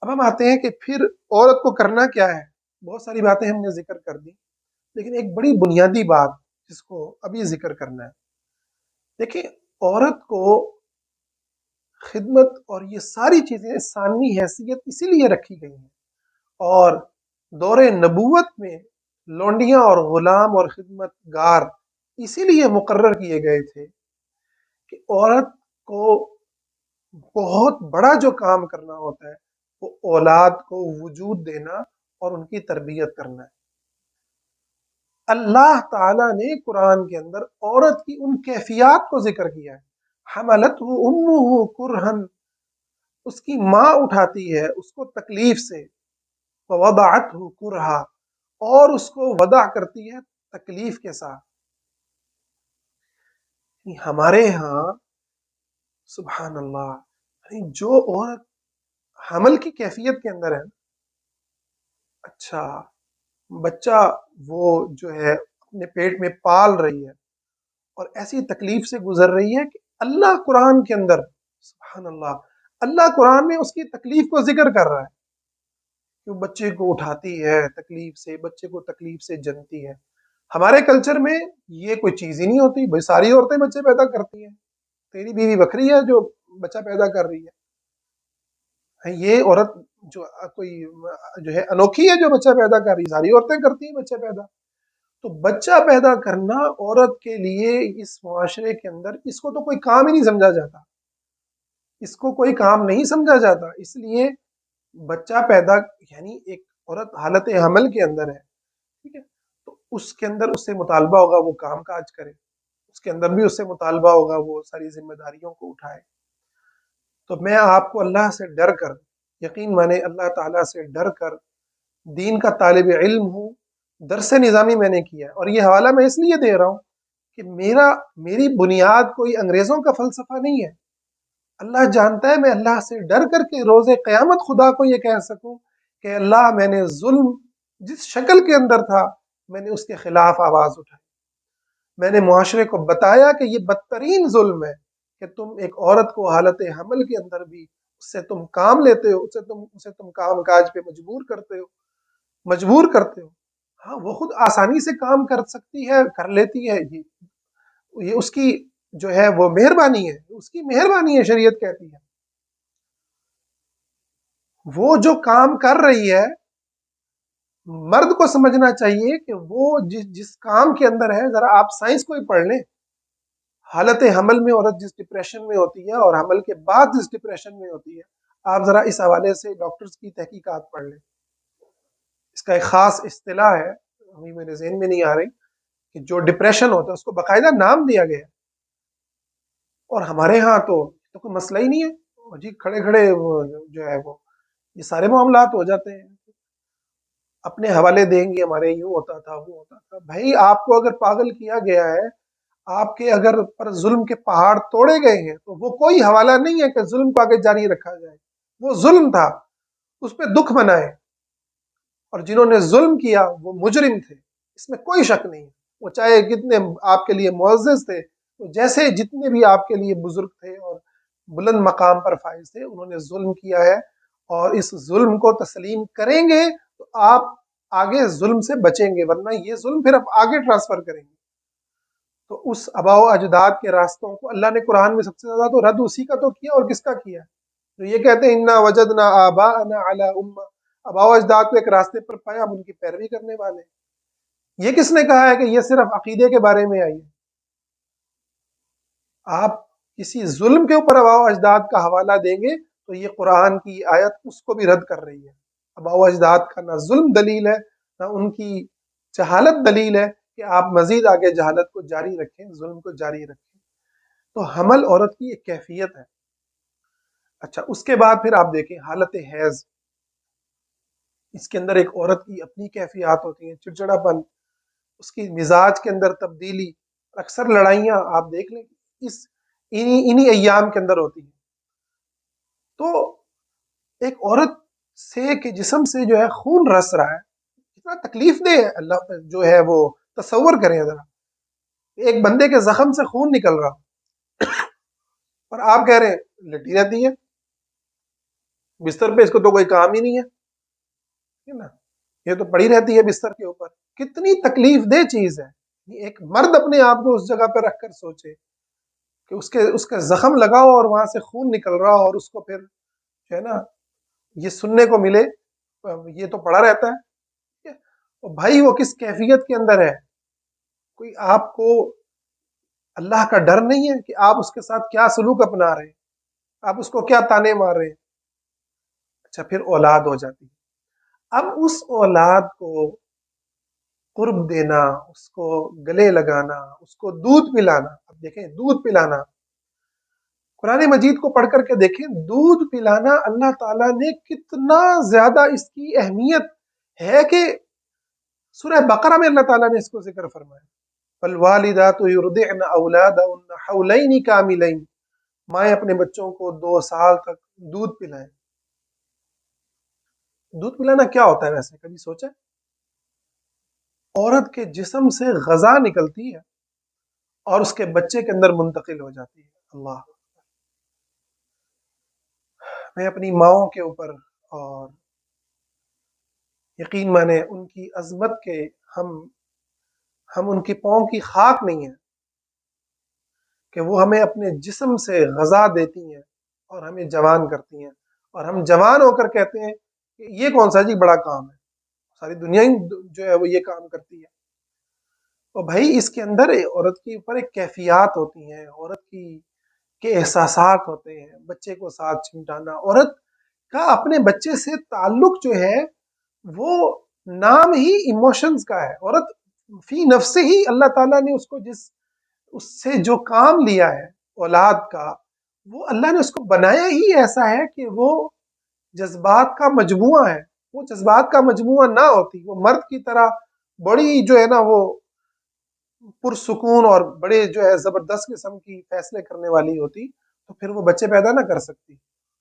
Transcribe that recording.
اب ہم آتے ہیں کہ پھر عورت کو کرنا کیا ہے. بہت ساری باتیں ہم نے ذکر کر دی، لیکن ایک بڑی بنیادی بات جس کو ابھی ذکر کرنا ہے. دیکھیں، عورت کو خدمت اور یہ ساری چیزیں ثانوی حیثیت اسی لیے رکھی گئی ہیں، اور دور نبوت میں لونڈیاں اور غلام اور خدمت گار اسی لیے مقرر کیے گئے تھے کہ عورت کو بہت بڑا جو کام کرنا ہوتا ہے وہ اولاد کو وجود دینا اور ان کی تربیت کرنا ہے. اللہ تعالیٰ نے قرآن کے اندر عورت کی ان کیفیات کو ذکر کیا ہے. حملت امہ کرہن، اس کی ماں اٹھاتی ہے اس کو تکلیف سے، ووضعتہ کرہا، اور اس کو وضع کرتی ہے تکلیف کے ساتھ. ہمارے ہاں سبحان اللہ، جو عورت حمل کی کیفیت کے اندر ہے، اچھا بچہ وہ جو ہے اپنے پیٹ میں پال رہی ہے اور ایسی تکلیف سے گزر رہی ہے کہ اللہ قرآن کے اندر سبحان اللہ، اللہ قرآن میں اس کی تکلیف کو ذکر کر رہا ہے کہ وہ بچے کو اٹھاتی ہے تکلیف سے، بچے کو تکلیف سے جنتی ہے. ہمارے کلچر میں یہ کوئی چیز ہی نہیں ہوتی بھائی، ساری عورتیں بچے پیدا کرتی ہیں، تیری بیوی بکری ہے جو بچہ پیدا کر رہی ہے. یہ عورت جو کوئی جو ہے انوکھی ہے جو بچہ پیدا کر رہی ہے، ساری عورتیں کرتی ہیں بچہ پیدا. تو بچہ پیدا کرنا عورت کے لیے اس معاشرے کے اندر اس کو تو کوئی کام ہی نہیں سمجھا جاتا، اس کو کوئی کام نہیں سمجھا جاتا. اس لیے بچہ پیدا یعنی ایک عورت حالت حمل کے اندر ہے، ٹھیک ہے، تو اس کے اندر اس سے مطالبہ ہوگا وہ کام کاج کرے، اس کے اندر بھی اس سے مطالبہ ہوگا وہ ساری ذمہ داریوں کو اٹھائے. تو میں آپ کو اللہ سے ڈر کر، یقین مانے اللہ تعالیٰ سے ڈر کر دین کا طالب علم ہوں، درس نظامی میں نے کیا ہے، اور یہ حوالہ میں اس لیے دے رہا ہوں کہ میری بنیاد کوئی انگریزوں کا فلسفہ نہیں ہے. اللہ جانتا ہے میں اللہ سے ڈر کر کے روز قیامت خدا کو یہ کہہ سکوں کہ اللہ میں نے ظلم جس شکل کے اندر تھا میں نے اس کے خلاف آواز اٹھائی. میں نے معاشرے کو بتایا کہ یہ بدترین ظلم ہے کہ تم ایک عورت کو حالت حمل کے اندر بھی اس سے تم کام لیتے ہو، اسے تم کام کاج پہ مجبور کرتے ہو. ہاں وہ خود آسانی سے کام کر سکتی ہے، کر لیتی ہے، یہ اس کی جو ہے وہ مہربانی ہے، اس کی مہربانی ہے. شریعت کہتی ہے وہ جو کام کر رہی ہے مرد کو سمجھنا چاہیے کہ وہ جس کام کے اندر ہے، ذرا آپ سائنس کو ہی پڑھ لیں. حالت حمل میں عورت جس ڈپریشن میں ہوتی ہے اور حمل کے بعد جس ڈپریشن میں ہوتی ہے، آپ ذرا اس حوالے سے ڈاکٹرز کی تحقیقات پڑھ لیں. اس کا ایک خاص اصطلاح ہے، ابھی میرے ذہن میں نہیں آ رہی، کہ جو ڈپریشن ہوتا ہے اس کو باقاعدہ نام دیا گیا ہے. اور ہمارے ہاں تو کوئی مسئلہ ہی نہیں ہے جی، کھڑے کھڑے جو ہے وہ یہ سارے معاملات ہو جاتے ہیں، اپنے حوالے دیں گے ہمارے یوں ہوتا تھا وہ ہوتا تھا. بھائی آپ کو اگر پاگل کیا گیا ہے، آپ کے اگر پر ظلم کے پہاڑ توڑے گئے ہیں، تو وہ کوئی حوالہ نہیں ہے کہ ظلم کو آگے جاری رکھا جائے. وہ ظلم تھا، اس پہ دکھ منائے، اور جنہوں نے ظلم کیا وہ مجرم تھے، اس میں کوئی شک نہیں. وہ چاہے کتنے آپ کے لیے معزز تھے، جیسے جتنے بھی آپ کے لیے بزرگ تھے اور بلند مقام پر فائز تھے، انہوں نے ظلم کیا ہے، اور اس ظلم کو تسلیم کریں گے تو آپ آگے ظلم سے بچیں گے، ورنہ یہ ظلم پھر آپ آگے ٹرانسفر کریں گے. تو اس آباء و اجداد کے راستوں کو اللہ نے قرآن میں سب سے زیادہ تو رد اسی کا تو کیا، اور کس کا کیا؟ تو یہ کہتے ہیں انا وجدنا آباءنا علی امہ، آباء و اجداد کو ایک راستے پر پایا، ہم ان کی پیروی کرنے والے. یہ کس نے کہا ہے کہ یہ صرف عقیدے کے بارے میں آئی ہے؟ آپ کسی ظلم کے اوپر آباء و اجداد کا حوالہ دیں گے تو یہ قرآن کی آیت اس کو بھی رد کر رہی ہے. آباء و اجداد کا نہ ظلم دلیل ہے، نہ ان کی جہالت دلیل ہے کہ آپ مزید آگے جہالت کو جاری رکھیں، ظلم کو جاری رکھیں. تو حمل عورت کی ایک کیفیت ہے. اچھا اس کے بعد پھر آپ دیکھیں حالت حیض، اس کے اندر ایک عورت کی اپنی کیفیات ہوتی ہیں، چڑچڑا پن، اس کی مزاج کے اندر تبدیلی. اکثر لڑائیاں آپ دیکھ لیں انہی ایام کے اندر ہوتی ہیں. تو ایک عورت سے کے جسم سے جو ہے خون رس رہا ہے، اتنا تکلیف دہ ہے. اللہ جو ہے وہ تصور کریں ذرا، ایک بندے کے زخم سے خون نکل رہا اور آپ کہہ رہے ہیں لٹی رہتی ہے. بستر پہ اس کو تو کوئی کام ہی نہیں ہے نا، یہ تو پڑی رہتی ہے بستر کے اوپر. کتنی تکلیف دہ چیز ہے. ایک مرد اپنے آپ کو اس جگہ پہ رکھ کر سوچے کہ اس کے زخم لگاؤ اور وہاں سے خون نکل رہا ہو، اور اس کو پھر جو ہے نا یہ سننے کو ملے، یہ تو پڑا رہتا ہے. اور بھائی وہ کس کیفیت کے اندر ہے؟ کوئی آپ کو اللہ کا ڈر نہیں ہے کہ آپ اس کے ساتھ کیا سلوک اپنا رہے ہیں، آپ اس کو کیا تانے مار رہے ہیں؟ اچھا پھر اولاد ہو جاتی ہے. اب اس اولاد کو قرب دینا، اس کو گلے لگانا، اس کو دودھ پلانا. اب دیکھیں دودھ پلانا، قرآن مجید کو پڑھ کر کے دیکھیں، دودھ پلانا اللہ تعالیٰ نے کتنا زیادہ اس کی اہمیت ہے کہ سورہ بقرہ میں اللہ تعالیٰ نے اس کو ذکر فرمایا. فالوالدات یرضعن اولادهن حولین کاملین، مائیں اپنے بچوں کو 2 سال تک دودھ پلائیں. دودھ پلانا کیا ہوتا ہے ویسے کبھی سوچا؟ عورت کے جسم سے غذا نکلتی ہے اور اس کے بچے کے اندر منتقل ہو جاتی ہے. اللہ، میں اپنی ماؤں کے اوپر اور یقین مانے ان کی عظمت کے ہم ان کی پاؤں کی خاک نہیں ہیں کہ وہ ہمیں اپنے جسم سے غذا دیتی ہیں اور ہمیں جوان کرتی ہیں، اور ہم جوان ہو کر کہتے ہیں کہ یہ کون سا جی بڑا کام ہے، ساری دنیا ہی جو ہے وہ یہ کام کرتی ہے. اور بھائی اس کے اندر عورت کے اوپر ایک کیفیات ہوتی ہیں، عورت کی کے احساسات ہوتے ہیں. بچے کو ساتھ چمٹانا، عورت کا اپنے بچے سے تعلق جو ہے وہ نام ہی ایموشنز کا ہے. عورت فی نفس ہی اللہ تعالیٰ نے اس سے جو کام لیا ہے اولاد کا، وہ اللہ نے اس کو بنایا ہی ایسا ہے کہ وہ جذبات کا مجموعہ ہے. وہ جذبات کا مجموعہ نہ ہوتی، وہ مرد کی طرح بڑی جو ہے نا وہ پرسکون اور بڑے جو ہے زبردست قسم کی فیصلے کرنے والی ہوتی، تو پھر وہ بچے پیدا نہ کر سکتی.